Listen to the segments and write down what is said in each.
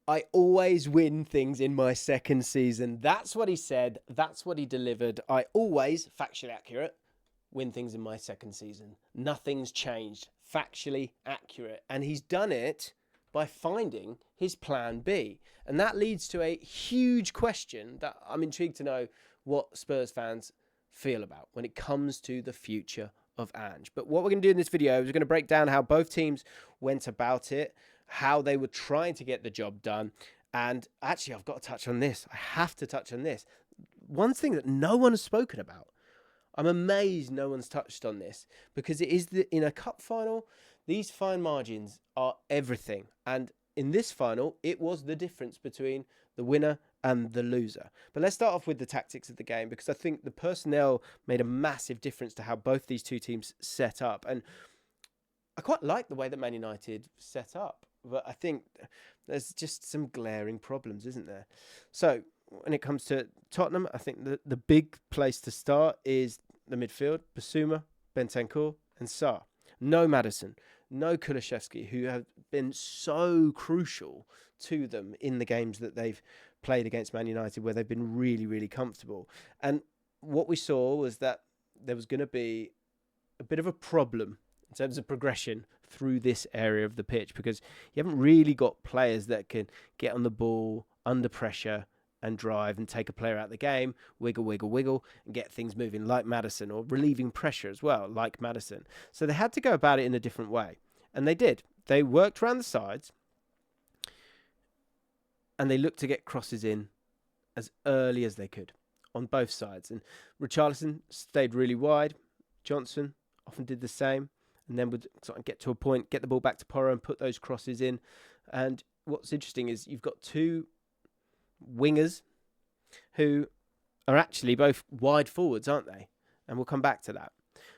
I always win things in my second season. That's what he said. That's what he delivered. I always, factually accurate, win things in my second season. Nothing's changed. Factually accurate. And he's done it by finding his plan B. And that leads to a huge question that I'm intrigued to know what Spurs fans feel about when it comes to the future of Ange. But what we're going to do in this video is we're going to break down how both teams went about it, how they were trying to get the job done. And actually, I've got to touch on this. I have to touch on this. One thing that no one has spoken about. I'm amazed no one's touched on this, because it is in a cup final, these fine margins are everything. And in this final, it was the difference between the winner and the loser. But let's start off with the tactics of the game, because I think the personnel made a massive difference to how both these two teams set up. And I quite like the way that Man United set up, but I think there's just some glaring problems, isn't there? So when it comes to Tottenham, I think the big place to start is the midfield: Basuma, Bentancur and Sarr. No Maddison, no Kulusevski, who have been so crucial to them in the games that they've played against Man United, where they've been really, really comfortable. And what we saw was that there was going to be a bit of a problem in terms of progression through this area of the pitch, because you haven't really got players that can get on the ball under pressure and drive and take a player out of the game, wiggle, wiggle, wiggle, and get things moving like Maddison, or relieving pressure as well, like Maddison. So they had to go about it in a different way. And they did. They worked around the sides, and they looked to get crosses in as early as they could on both sides. And Richarlison stayed really wide. Johnson often did the same, and then would sort of get to a point, get the ball back to Porro and put those crosses in. And what's interesting is you've got two wingers who are actually both wide forwards, aren't they? And we'll come back to that.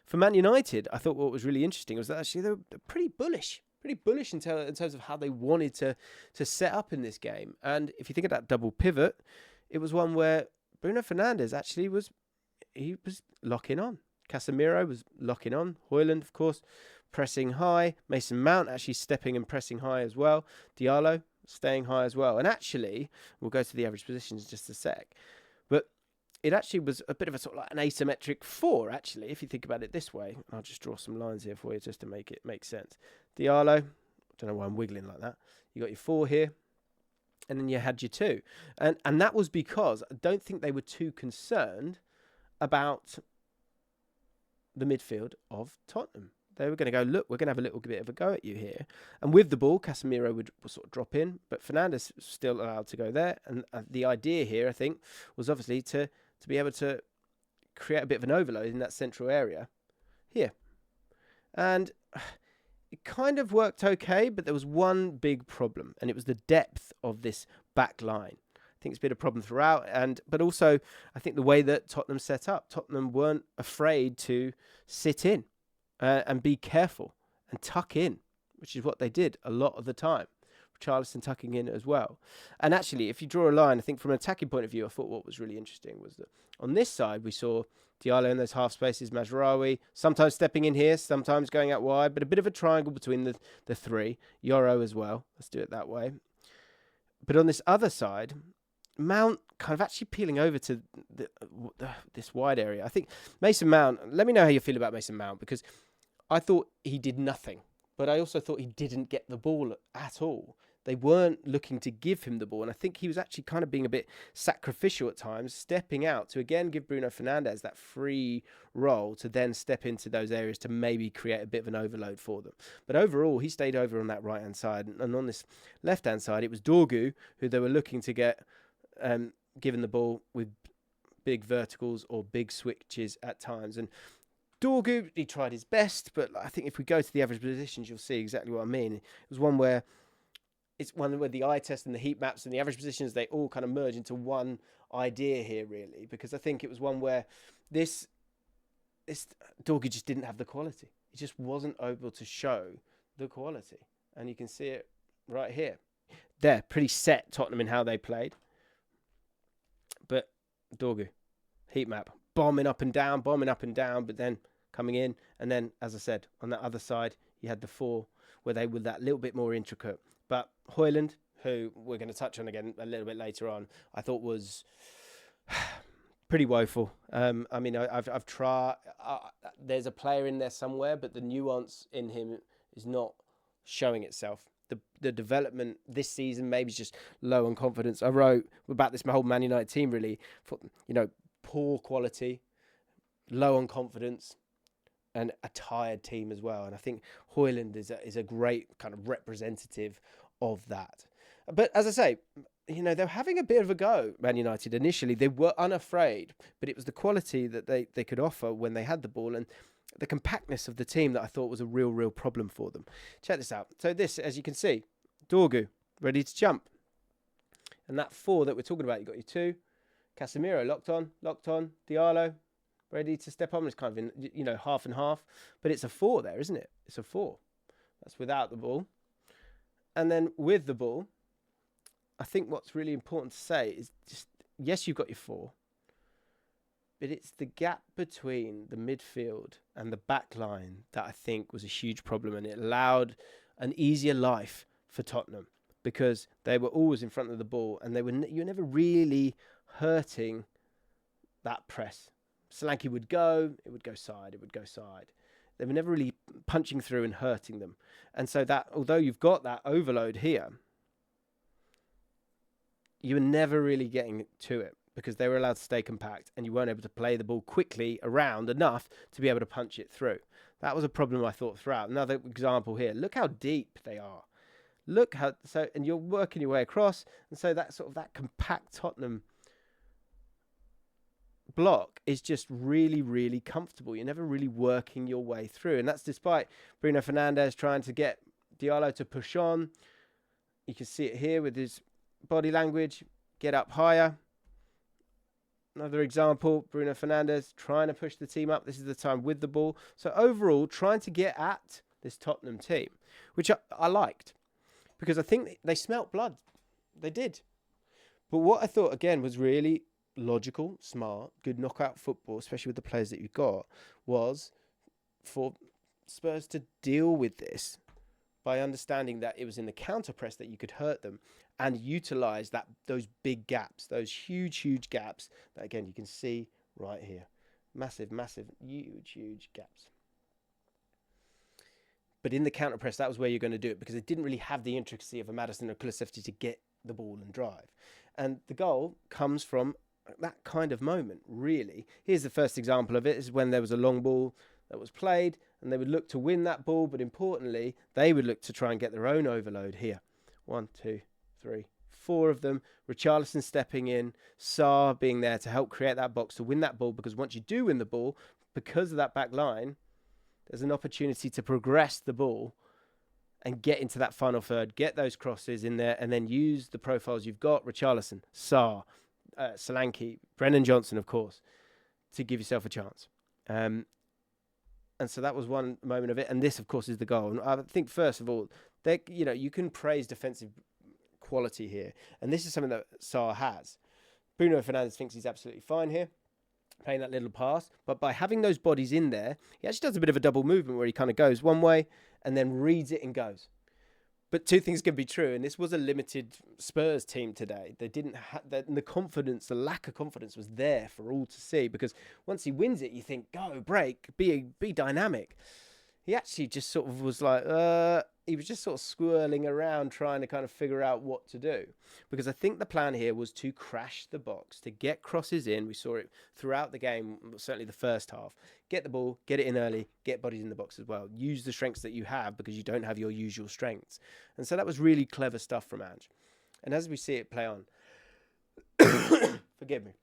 For Man United, I thought what was really interesting was that actually they were pretty bullish in terms of how they wanted to set up in this game. And if you think of that double pivot, it was one where Bruno Fernandes actually was locking on. Casemiro was locking on. Højlund, of course, pressing high. Mason Mount actually stepping and pressing high as well. Diallo staying high as well. And actually, we'll go to the average positions in just a sec, but it actually was a bit of a sort of like an asymmetric 4, actually, if you think about it this way. I'll just draw some lines here for you just to make it make sense. Diallo, I don't know why I'm wiggling like that. You got your 4 here, and then you had your 2. And that was because I don't think they were too concerned about the midfield of Tottenham. They were going to go, look, we're going to have a little bit of a go at you here. And with the ball, Casemiro would sort of drop in, but Fernandes was still allowed to go there. And the idea here, I think, was obviously to be able to create a bit of an overload in that central area here. And it kind of worked okay, but there was one big problem, and it was the depth of this back line. I think it's been a problem throughout, but also I think the way that Tottenham set up, Tottenham weren't afraid to sit in and be careful and tuck in, which is what they did a lot of the time. Richarlison tucking in as well. And actually, if you draw a line, I think from an attacking point of view, I thought what was really interesting was that on this side, we saw Diallo in those half spaces, Mazraoui, sometimes stepping in here, sometimes going out wide, but a bit of a triangle between the three. Yoro as well. Let's do it that way. But on this other side, Mount kind of actually peeling over to this wide area. I think Mason Mount, let me know how you feel about Mason Mount, because I thought he did nothing, but I also thought he didn't get the ball at all. They weren't looking to give him the ball, and I think he was actually kind of being a bit sacrificial at times, stepping out to again give Bruno Fernandes that free role to then step into those areas to maybe create a bit of an overload for them. But overall, he stayed over on that right-hand side, and on this left-hand side, it was Dorgu who they were looking to get given the ball with big verticals or big switches at times. And Dorgu, he tried his best, but I think if we go to the average positions, you'll see exactly what I mean. It was one where the eye test and the heat maps and the average positions, they all kind of merge into one idea here, really, because I think it was one where this Dorgu just didn't have the quality. He just wasn't able to show the quality. And you can see it right here. They're pretty set, Tottenham, in how they played. But Dorgu, heat map, bombing up and down, but then coming in. And then, as I said, on that other side, you had the 4 where they were that little bit more intricate. But Højlund, who we're going to touch on again a little bit later on, I thought was pretty woeful. I mean, I've tried. There's a player in there somewhere, but the nuance in him is not showing itself. The development this season maybe is just low on confidence. I wrote about this, my whole Man United team really, for, poor quality, low on confidence, and a tired team as well. And I think Højlund is a great kind of representative of that. But as I say, they're having a bit of a go, Man United. Initially, they were unafraid, but it was the quality that they could offer when they had the ball and the compactness of the team that I thought was a real problem for them. Check this out. So this, as you can see, Dorgu, ready to jump. And that 4 that we're talking about, you've got your 2. Casemiro, locked on. Diallo, ready to step on. It's kind of in, half and half. But it's a 4 there, isn't it? It's a 4. That's without the ball. And then with the ball, I think what's really important to say is just, yes, you've got your 4. But it's the gap between the midfield and the back line that I think was a huge problem. And it allowed an easier life for Tottenham because they were always in front of the ball and you were never really hurting that press. Solanke would go side. They were never really punching through and hurting them. And so that, although you've got that overload here, you were never really getting to it because they were allowed to stay compact and you weren't able to play the ball quickly around enough to be able to punch it through. That was a problem I thought throughout. Another example here. Look how deep they are. And you're working your way across. And so that sort of that compact Tottenham block is just really comfortable. You're never really working your way through. And that's despite Bruno Fernandes trying to get Diallo to push on. You can see it here with his body language. Get up higher. Another example, Bruno Fernandes trying to push the team up. This is the time with the ball. So overall, trying to get at this Tottenham team, which I liked. Because I think they smelt blood. They did. But what I thought, again, was really logical, smart, good knockout football, especially with the players that you've got, was for Spurs to deal with this by understanding that it was in the counter press that you could hurt them and utilise those big gaps, those huge gaps that, again, you can see right here. Massive, huge gaps. But in the counter press, that was where you're going to do it because it didn't really have the intricacy of a Maddison or Kulusevski to get the ball and drive. And the goal comes from that kind of moment, really. Here's the first example of it. This is when there was a long ball that was played and they would look to win that ball, but importantly, they would look to try and get their own overload here. 1, 2, 3, 4 of them. Richarlison stepping in, Sarr being there to help create that box to win that ball, because once you do win the ball, because of that back line, there's an opportunity to progress the ball and get into that final third, get those crosses in there, and then use the profiles you've got, Richarlison, Sarr, Solanke, Brennan Johnson, of course, to give yourself a chance. And so that was one moment of it. And this, of course, is the goal. And I think, first of all, you can praise defensive quality here. And this is something that Sarr has. Bruno Fernandes thinks he's absolutely fine here, playing that little pass. But by having those bodies in there, he actually does a bit of a double movement where he kind of goes one way and then reads it and goes. But two things can be true, and this was a limited Spurs team today. They didn't have the confidence, the lack of confidence was there for all to see, because once he wins it, you think, go, break, be dynamic. He actually just sort of was like, he was just sort of swirling around trying to kind of figure out what to do. Because I think the plan here was to crash the box, to get crosses in. We saw it throughout the game, certainly the first half. Get the ball, get it in early, get bodies in the box as well. Use the strengths that you have because you don't have your usual strengths. And so that was really clever stuff from Ange. And as we see it play on, forgive me,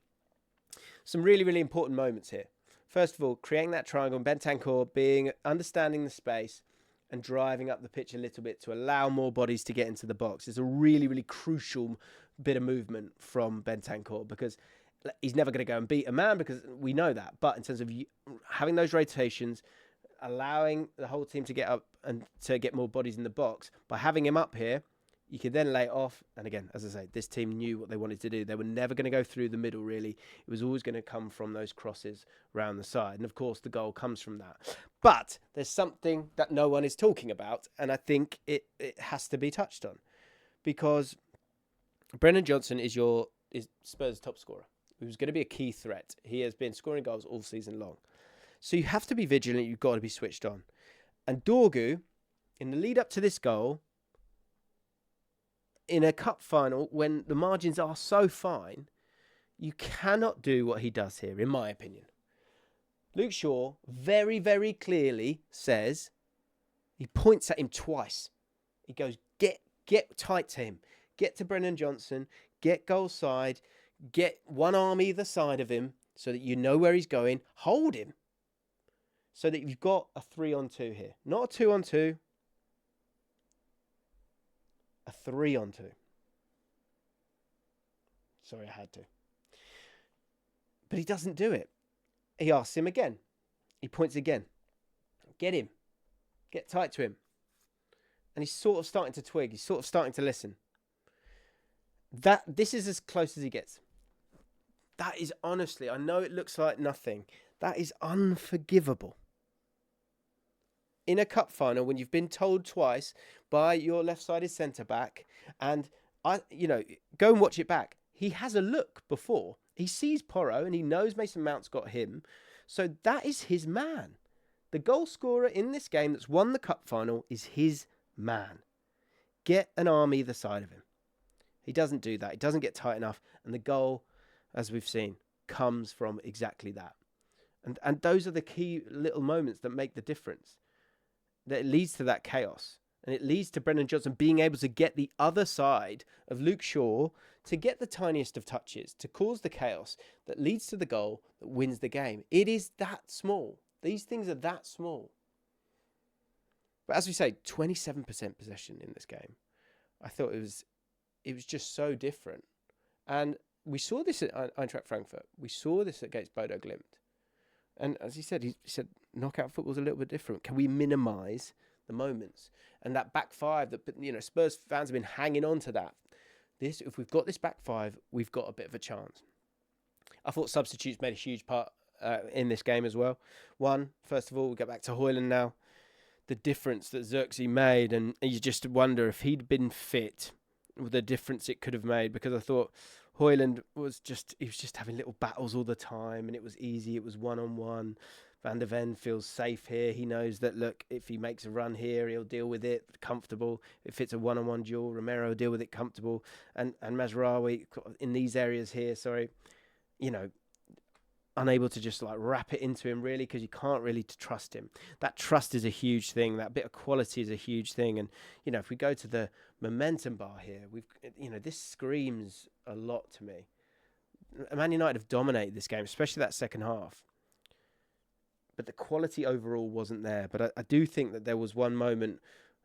some really important moments here. First of all, creating that triangle, Bentancur understanding the space and driving up the pitch a little bit to allow more bodies to get into the box. It's a really crucial bit of movement from Bentancur, because he's never going to go and beat a man, because we know that. But in terms of having those rotations, allowing the whole team to get up and to get more bodies in the box, by having him up here, you can then lay it off. And again, as I say, this team knew what they wanted to do. They were never going to go through the middle, really. It was always going to come from those crosses around the side. And of course, the goal comes from that. But there's something that no one is talking about, and I think it has to be touched on. Because Brennan Johnson is Spurs' top scorer, who's going to be a key threat. He has been scoring goals all season long. So you have to be vigilant. You've got to be switched on. And Dorgu, in the lead up to this goal, in a cup final, when the margins are so fine, you cannot do what he does here, in my opinion. Luke Shaw very, very clearly says, he points at him twice. He goes, get tight to him. Get to Brennan Johnson. Get goal side. Get one arm either side of him so that you know where he's going. Hold him. So that you've got a 3-on-2 here. Not a 2-on-2. A 3-on-2. Sorry, I had to. But he doesn't do it. He asks him again. He points again. Get him. Get tight to him. And he's sort of starting to twig. He's sort of starting to listen. This is as close as he gets. That is honestly, I know it looks like nothing. That is unforgivable. In a cup final, when you've been told twice by your left-sided centre-back, and go and watch it back. He has a look before. He sees Porro and he knows Mason Mount's got him. So that is his man. The goal scorer in this game that's won the cup final is his man. Get an arm either side of him. He doesn't do that. He doesn't get tight enough. And the goal, as we've seen, comes from exactly that. And those are the key little moments that make the difference. That it leads to that chaos. And it leads to Brennan Johnson being able to get the other side of Luke Shaw to get the tiniest of touches, to cause the chaos that leads to the goal that wins the game. It is that small. These things are that small. But as we say, 27% possession in this game. I thought it was just so different. And we saw this at Eintracht Frankfurt. We saw this against Bodo Glimt. And as he said knockout football's a little bit different. Can we minimise the moments? And that back five, that Spurs fans have been hanging on to that. If we've got this back five, we've got a bit of a chance. I thought substitutes made a huge part in this game as well. First of all, we go back to Højlund now. The difference that Xerxes made, and you just wonder if he'd been fit, the difference it could have made. Because I thought Højlund was just having little battles all the time, and it was easy. It was 1-on-1. Van der Ven feels safe here. He knows that, look, if he makes a run here, he'll deal with it comfortable. If it's a 1-on-1 duel, Romero will deal with it comfortable. And Mazraoui in these areas here, unable to just wrap it into him really, because you can't really trust him. That trust is a huge thing. That bit of quality is a huge thing. And, if we go to the momentum bar here, this screams a lot to me. Man United have dominated this game, especially that second half. But the quality overall wasn't there. But I do think that there was one moment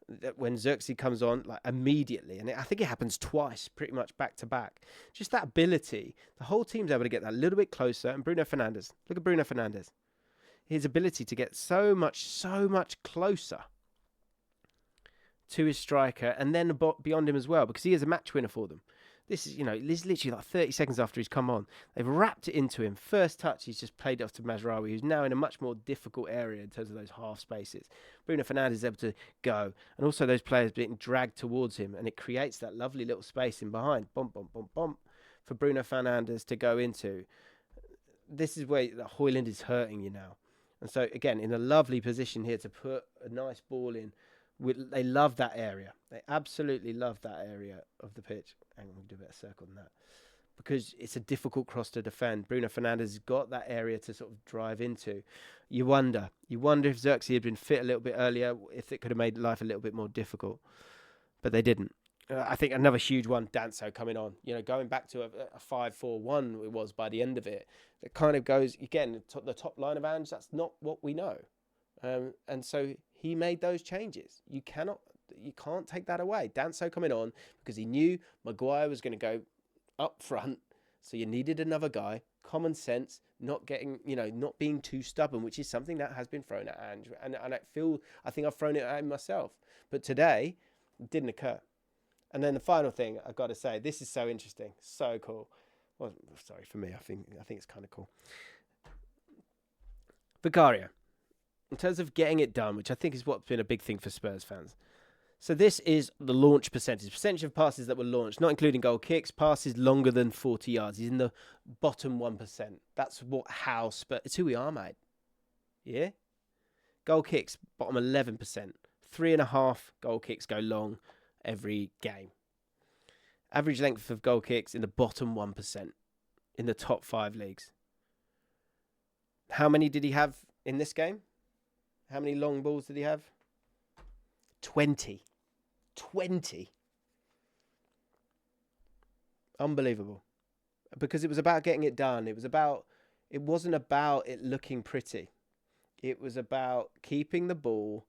that when Xerxes comes on, immediately, and I think it happens twice, pretty much back to back. Just that ability, the whole team's able to get that a little bit closer. And Bruno Fernandes, look at Bruno Fernandes, his ability to get so much closer to his striker, and then beyond him as well, because he is a match winner for them. This is literally 30 seconds after he's come on. They've wrapped it into him. First touch, he's just played it off to Mazraoui, who's now in a much more difficult area in terms of those half spaces. Bruno Fernandes is able to go. And also those players being dragged towards him. And it creates that lovely little space in behind. Bump, bump, bump, bump. For Bruno Fernandes to go into. This is where Højlund is hurting you now. And so, again, in a lovely position here to put a nice ball in. They love that area. They absolutely love that area of the pitch. Hang on, we'll do a bit of circle on that. Because it's a difficult cross to defend. Bruno Fernandes has got that area to sort of drive into. You wonder if Xerxes had been fit a little bit earlier, if it could have made life a little bit more difficult. But they didn't. I think another huge one, Danso coming on. Going back to a 5-4-1 it was by the end of it. It kind of goes, again, the top line of Ange, that's not what we know. And so he made those changes. You can't take that away. Danso coming on because he knew Maguire was going to go up front, so you needed another guy. Common sense, not being too stubborn, which is something that has been thrown at Ange, and I think I've thrown it at him myself. But today, it didn't occur. And then the final thing I've got to say, this is so interesting, so cool. Well, sorry for me, I think it's kind of cool. Vicario. In terms of getting it done, which I think is what's been a big thing for Spurs fans, So this is the launch percentage. Percentage of passes that were launched, not including goal kicks, passes longer than 40 yards. He's in the bottom 1%. That's how Spurs... It's who we are, mate. Yeah? Goal kicks, bottom 11%. 3.5 goal kicks go long every game. Average length of goal kicks in the bottom 1% in the top 5 leagues. How many did he have in this game? How many long balls did he have? 20. 20. Unbelievable. Because it was about getting it done. It wasn't about it looking pretty. It was about keeping the ball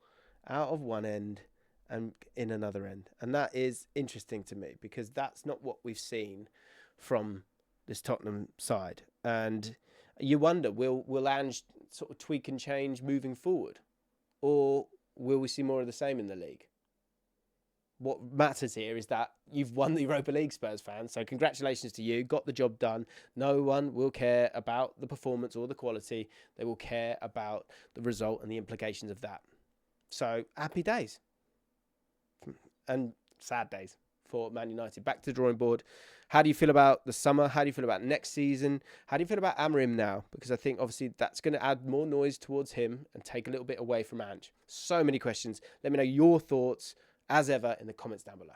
out of one end and in another end. And that is interesting to me because that's not what we've seen from this Tottenham side. And you wonder, will Ange sort of tweak and change moving forward? Or will we see more of the same in the league? What matters here is that you've won the Europa League, Spurs fans. So congratulations to you. Got the job done. No one will care about the performance or the quality. They will care about the result and the implications of that. So happy days. And sad days for Man United. Back to the drawing board. How do you feel about the summer? How do you feel about next season? How do you feel about Amorim now? Because I think obviously that's going to add more noise towards him and take a little bit away from Ange. So many questions. Let me know your thoughts as ever in the comments down below.